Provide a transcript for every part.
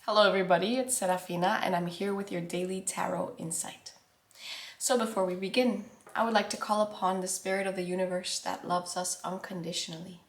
Hello everybody, it's Serafina and I'm here with your daily tarot insight. So before we begin, I would like to call upon the spirit of the universe that loves us unconditionally.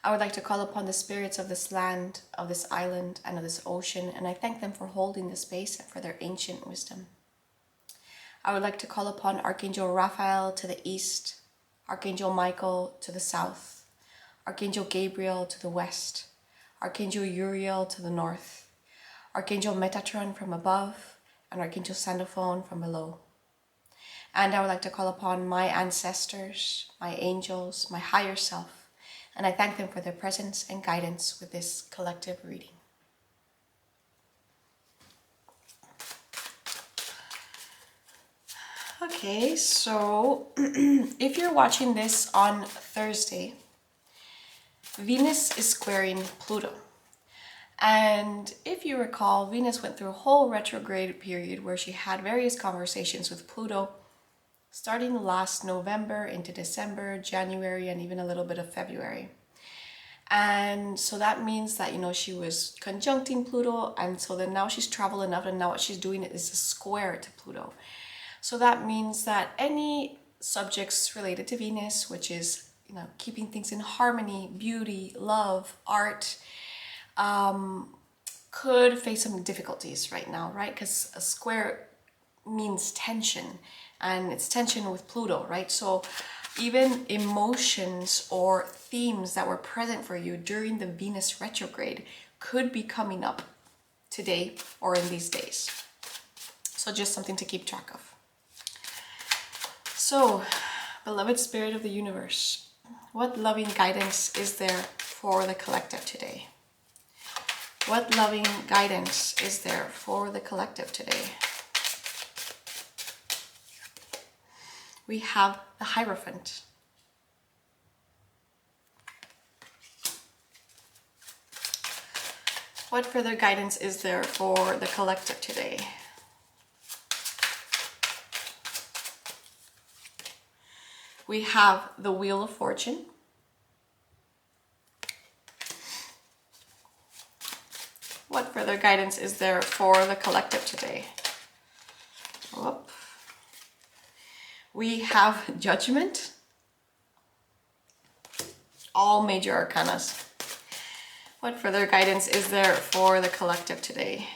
I would like to call upon the spirits of this land, of this island, and of this ocean, and I thank them for holding the space and for their ancient wisdom. I would like to call upon Archangel Raphael to the east, Archangel Michael to the south, Archangel Gabriel to the west, Archangel Uriel to the north, Archangel Metatron from above, and Archangel Sandalphon from below. And I would like to call upon my ancestors, my angels, my higher self, and I thank them for their presence and guidance with this collective reading. Okay, so if you're watching this on Thursday, Venus is squaring Pluto. And if you recall, Venus went through a whole retrograde period where she had various conversations with Pluto, starting last November into December, January, and even a little bit of February. And so that means that, she was conjuncting Pluto, and so then now she's traveled enough, and now what she's doing is a square to Pluto. So that means that any subjects related to Venus, which is keeping things in harmony, beauty, love, art, could face some difficulties right now, right? Because a square means tension, and it's tension with Pluto, right? So even emotions or themes that were present for you during the Venus retrograde could be coming up today or in these days. So just something to keep track of. So, beloved spirit of the universe, what loving guidance is there for the collective today? What loving guidance is there for the collective today? We have the Hierophant. What further guidance is there for the collective today? We have the Wheel of Fortune. What further guidance is there for the collective today? Whoop. We have Judgment. All major arcanas. What further guidance is there for the collective today?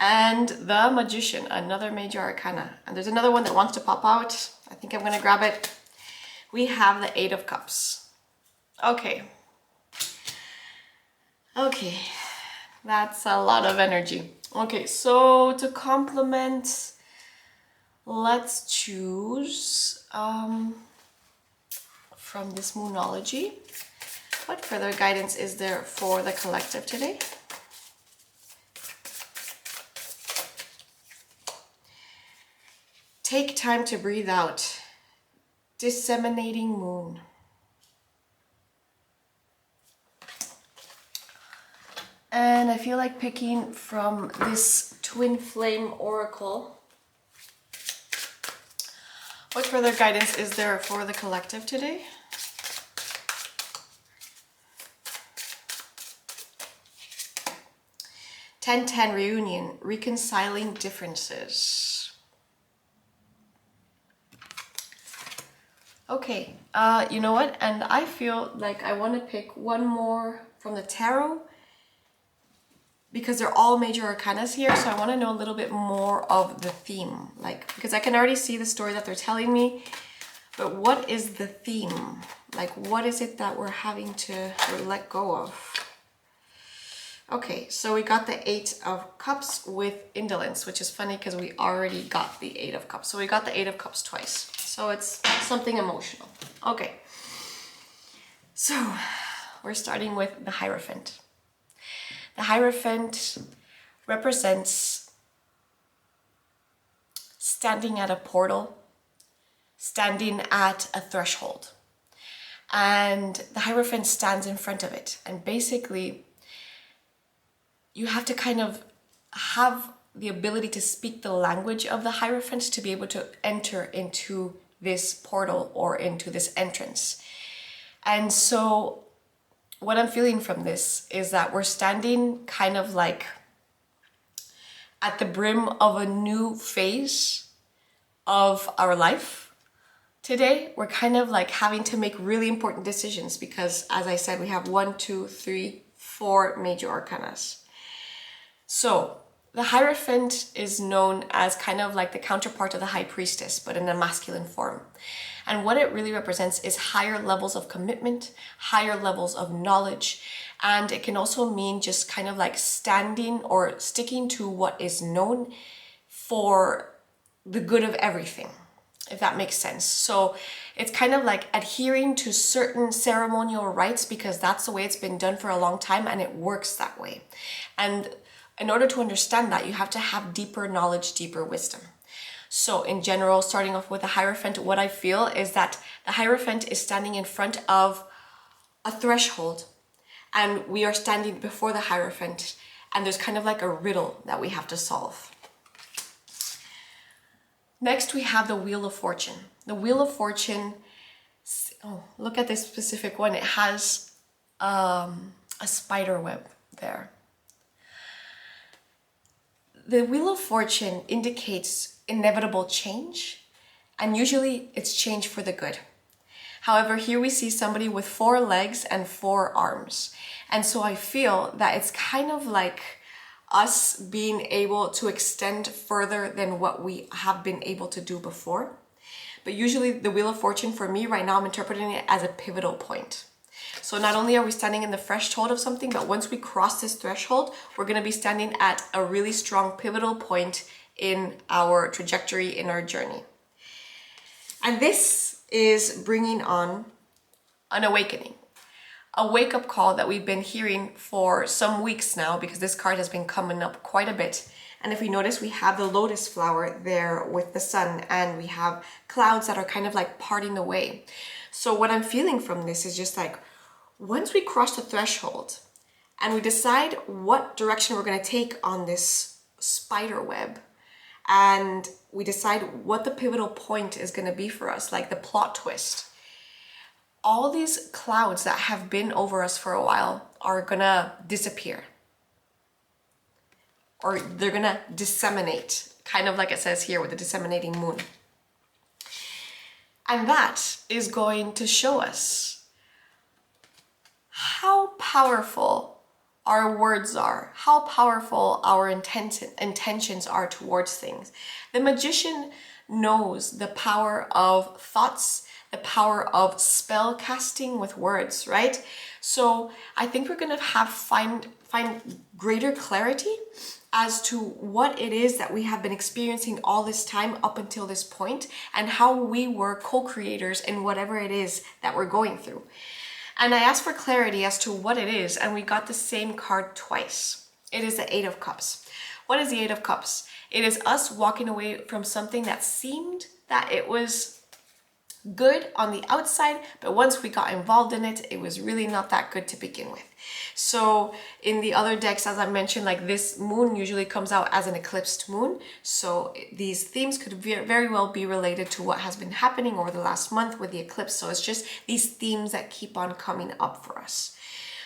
And the Magician, another major arcana. And there's another one that wants to pop out. I think I'm going to grab it. We have the Eight of Cups. Okay, that's a lot of energy. Okay, so to complement, let's choose from this Moonology. What further guidance is there for the collective today? Take time to breathe out. Disseminating Moon. And I feel like picking from this Twin Flame Oracle. What further guidance is there for the collective today? Ten Reunion, reconciling differences. Okay, you know what? And I feel like I want to pick one more from the tarot, because they're all major arcanas here, so I want to know a little bit more of the theme, because I can already see the story that they're telling me, but what is the theme? What is it that we're having to let go of? Okay, so we got the Eight of Cups with indolence, which is funny because we already got the Eight of Cups. So we got the Eight of Cups twice. So it's something emotional. Okay, so we're starting with the Hierophant. The Hierophant represents standing at a portal, standing at a threshold. And the Hierophant stands in front of it. And basically, you have to kind of have the ability to speak the language of the Hierophant to be able to enter into this portal or into this entrance. And so what I'm feeling from this is that we're standing kind of like at the brim of a new phase of our life. Today, we're kind of like having to make really important decisions because, as I said, we have 1, 2, 3, 4 major arcanas. So the Hierophant is known as kind of like the counterpart of the High Priestess, but in a masculine form. And what it really represents is higher levels of commitment, higher levels of knowledge, and it can also mean just kind of like standing or sticking to what is known for the good of everything, if that makes sense. So it's kind of like adhering to certain ceremonial rites because that's the way it's been done for a long time and it works that way. And in order to understand that, you have to have deeper knowledge, deeper wisdom. So in general, starting off with the Hierophant, what I feel is that the Hierophant is standing in front of a threshold and we are standing before the Hierophant and there's kind of like a riddle that we have to solve. Next, we have the Wheel of Fortune. The Wheel of Fortune, oh, look at this specific one. It has a spider web there. The Wheel of Fortune indicates inevitable change, and usually it's change for the good. However, here we see somebody with 4 legs and 4 arms. And so I feel that it's kind of like us being able to extend further than what we have been able to do before. But usually the Wheel of Fortune, for me right now, I'm interpreting it as a pivotal point. So not only are we standing in the threshold of something, but once we cross this threshold, we're going to be standing at a really strong pivotal point in our trajectory, in our journey. And this is bringing on an awakening. A wake-up call that we've been hearing for some weeks now because this card has been coming up quite a bit. And if we notice, we have the lotus flower there with the sun and we have clouds that are kind of like parting the way. So what I'm feeling from this is just like, once we cross the threshold and we decide what direction we're going to take on this spider web, and we decide what the pivotal point is going to be for us, like the plot twist, all these clouds that have been over us for a while are going to disappear. Or they're going to disseminate, kind of like it says here with the disseminating moon. And that is going to show us how powerful our words are, how powerful our intentions are towards things. The magician knows the power of thoughts, the power of spell casting with words, right? So I think we're going to find greater clarity as to what it is that we have been experiencing all this time up until this point and how we were co-creators in whatever it is that we're going through. And I asked for clarity as to what it is, and we got the same card twice. It is the 8 of Cups. What is the 8 of Cups? It is us walking away from something that seemed that it was good on the outside, but once we got involved in it, it was really not that good to begin with. So in the other decks, as I mentioned, like this moon usually comes out as an eclipsed moon. So these themes could very well be related to what has been happening over the last month with the eclipse. So it's just these themes that keep on coming up for us.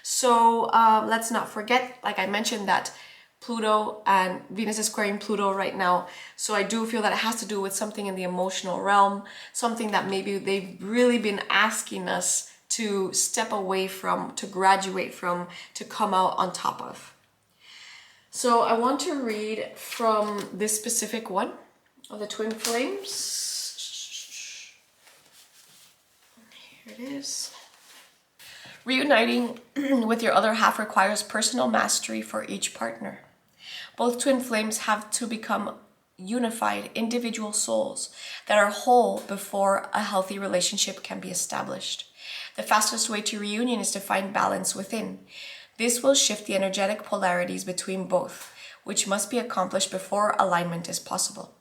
So let's not forget, like I mentioned, that Pluto and Venus is squaring Pluto right now. So I do feel that it has to do with something in the emotional realm, something that maybe they've really been asking us to step away from, to graduate from, to come out on top of. So I want to read from this specific one of the twin flames. Here it is. Reuniting with your other half requires personal mastery for each partner. Both twin flames have to become unified individual souls that are whole before a healthy relationship can be established. The fastest way to reunion is to find balance within. This will shift the energetic polarities between both, which must be accomplished before alignment is possible.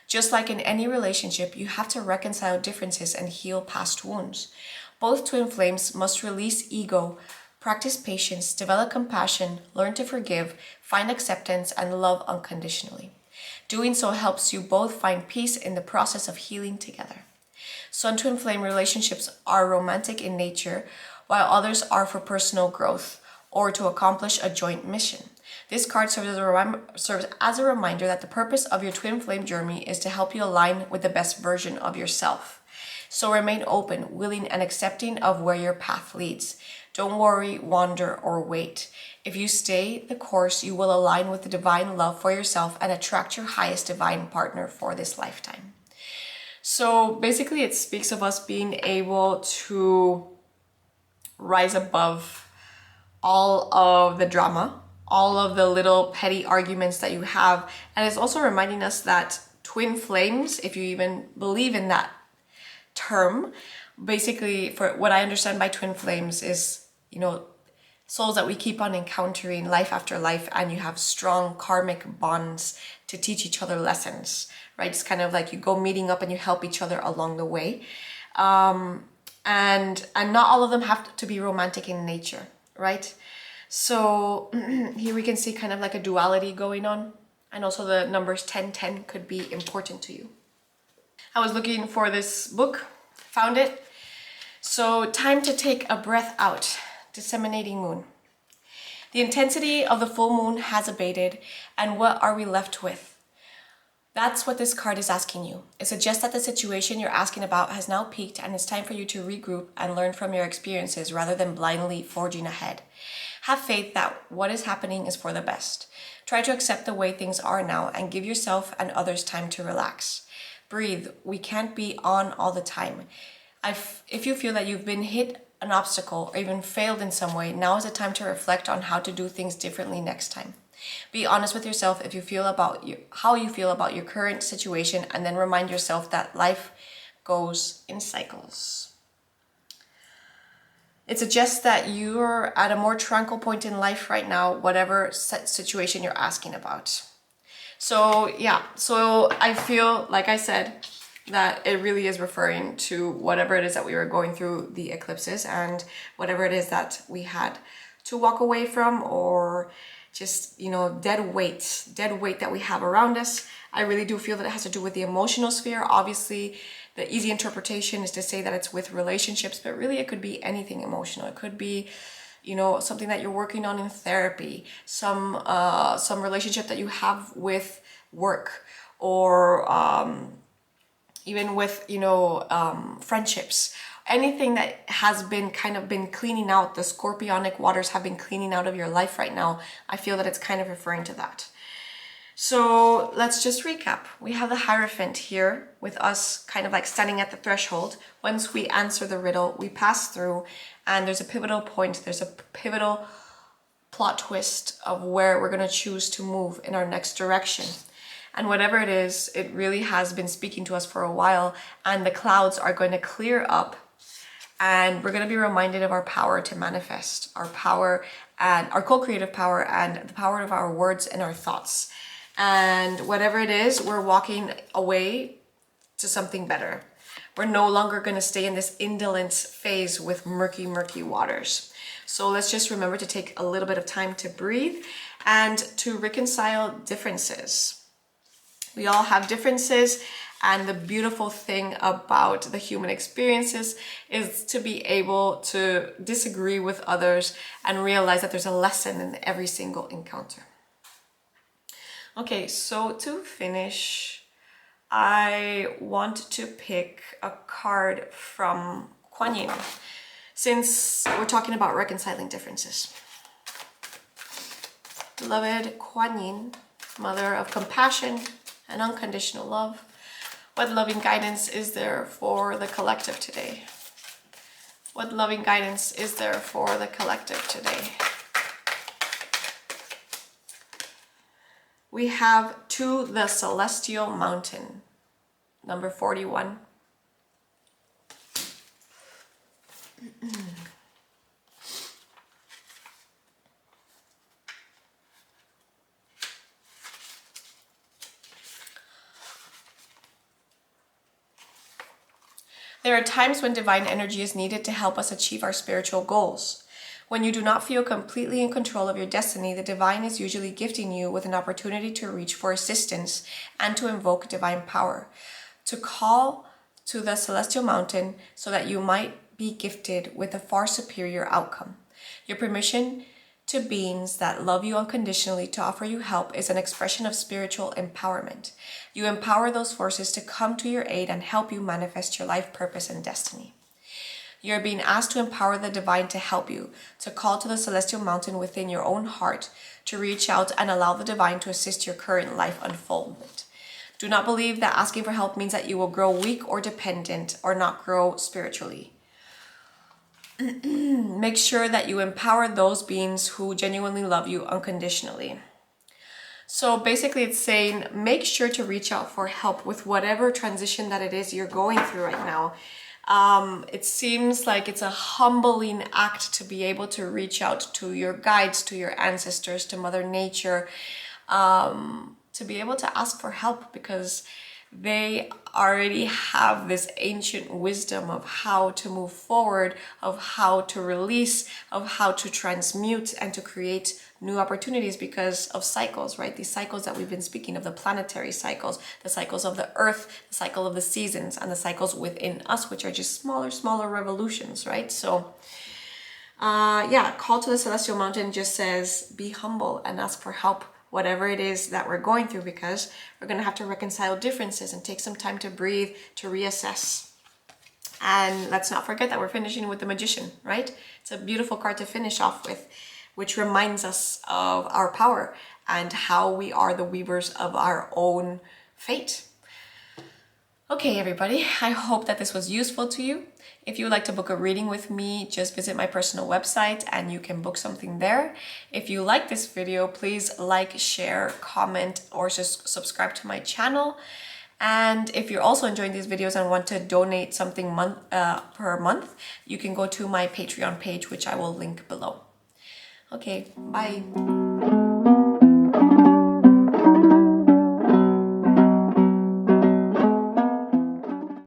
Just like in any relationship, you have to reconcile differences and heal past wounds. Both twin flames must release ego, practice patience, develop compassion, learn to forgive, find acceptance, and love unconditionally. Doing so helps you both find peace in the process of healing together. Sun twin flame relationships are romantic in nature, while others are for personal growth or to accomplish a joint mission. This card serves as a reminder that the purpose of your twin flame journey is to help you align with the best version of yourself. So remain open, willing, and accepting of where your path leads. Don't worry, wander, or wait. If you stay the course, you will align with the divine love for yourself and attract your highest divine partner for this lifetime. So basically it speaks of us being able to rise above all of the drama, all of the little petty arguments that you have. And it's also reminding us that twin flames, if you even believe in that term, basically for what I understand by twin flames is, you know, souls that we keep on encountering life after life, and you have strong karmic bonds to teach each other lessons, right? It's kind of like you go meeting up and you help each other along the way. And not all of them have to be romantic in nature, right? So here we can see kind of like a duality going on. And also the numbers 1010 could be important to you. I was looking for this book, found it. So time to take a breath out. Disseminating moon. The intensity of the full moon has abated, and what are we left with? That's what this card is asking you. It suggests that the situation you're asking about has now peaked, and it's time for you to regroup and learn from your experiences rather than blindly forging ahead. Have faith that what is happening is for the best. Try to accept the way things are now and give yourself and others time to relax. Breathe. We can't be on all the time. If you feel that you've been hit an obstacle or even failed in some way, now is the time to reflect on how to do things differently next time. Be honest with yourself if you feel about how you feel about your current situation, and then remind yourself that life goes in cycles. It suggests that you're at a more tranquil point in life right now, whatever situation you're asking about. So yeah, so I feel, like I said, that it really is referring to whatever it is that we were going through the eclipses, and whatever it is that we had to walk away from, or just, you know, dead weight that we have around us. I really do feel that it has to do with the emotional sphere. Obviously, the easy interpretation is to say that it's with relationships, but really it could be anything emotional. It could be, you know, something that you're working on in therapy, some relationship that you have with work, or even with, you know, friendships. Anything that has been cleaning out, the scorpionic waters have been cleaning out of your life right now. I feel that it's kind of referring to that. So let's just recap. We have the Hierophant here with us kind of like standing at the threshold. Once we answer the riddle, we pass through, and there's a pivotal point, there's a pivotal plot twist of where we're going to choose to move in our next direction. And whatever it is, it really has been speaking to us for a while, and the clouds are going to clear up, and we're going to be reminded of our power to manifest, our power and our co-creative power, and the power of our words and our thoughts. And whatever it is, we're walking away to something better. We're no longer going to stay in this indolent phase with murky waters. So let's just remember to take a little bit of time to breathe and to reconcile differences. We all have differences, and the beautiful thing about the human experiences is to be able to disagree with others and realize that there's a lesson in every single encounter. Okay, so to finish, I want to pick a card from Kuan Yin, since we're talking about reconciling differences. Beloved Kuan Yin, mother of compassion and unconditional love, what loving guidance is there for the collective today? What loving guidance is there for the collective today? We have To the Celestial Mountain, number 41. There are times when divine energy is needed to help us achieve our spiritual goals. When you do not feel completely in control of your destiny, the divine is usually gifting you with an opportunity to reach for assistance and to invoke divine power, to call to the celestial mountain so that you might be gifted with a far superior outcome. Your permission to beings that love you unconditionally to offer you help is an expression of spiritual empowerment. You empower those forces to come to your aid and help you manifest your life purpose and destiny. You are being asked to empower the divine to help you, to call to the celestial mountain within your own heart, to reach out and allow the divine to assist your current life unfoldment. Do not believe that asking for help means that you will grow weak or dependent or not grow spiritually. Make sure that you empower those beings who genuinely love you unconditionally. So basically it's saying, make sure to reach out for help with whatever transition that it is you're going through right now. It seems like it's a humbling act to be able to reach out to your guides, to your ancestors, to Mother Nature, to be able to ask for help, because they already have this ancient wisdom of how to move forward, of how to release, of how to transmute and to create new opportunities because of cycles, right? These cycles that we've been speaking of, the planetary cycles, the cycles of the earth, the cycle of the seasons, and the cycles within us, which are just smaller revolutions, right? So yeah, call to the celestial mountain just says, be humble and ask for help, whatever it is that we're going through, because we're going to have to reconcile differences and take some time to breathe, to reassess. And let's not forget that we're finishing with the Magician, right? It's a beautiful card to finish off with, which reminds us of our power and how we are the weavers of our own fate. Okay, everybody, I hope that this was useful to you. If you would like to book a reading with me, just visit my personal website and you can book something there. If you like this video, please like, share, comment, or just subscribe to my channel. And if you're also enjoying these videos and want to donate something per month, you can go to my Patreon page, which I will link below. Okay, bye.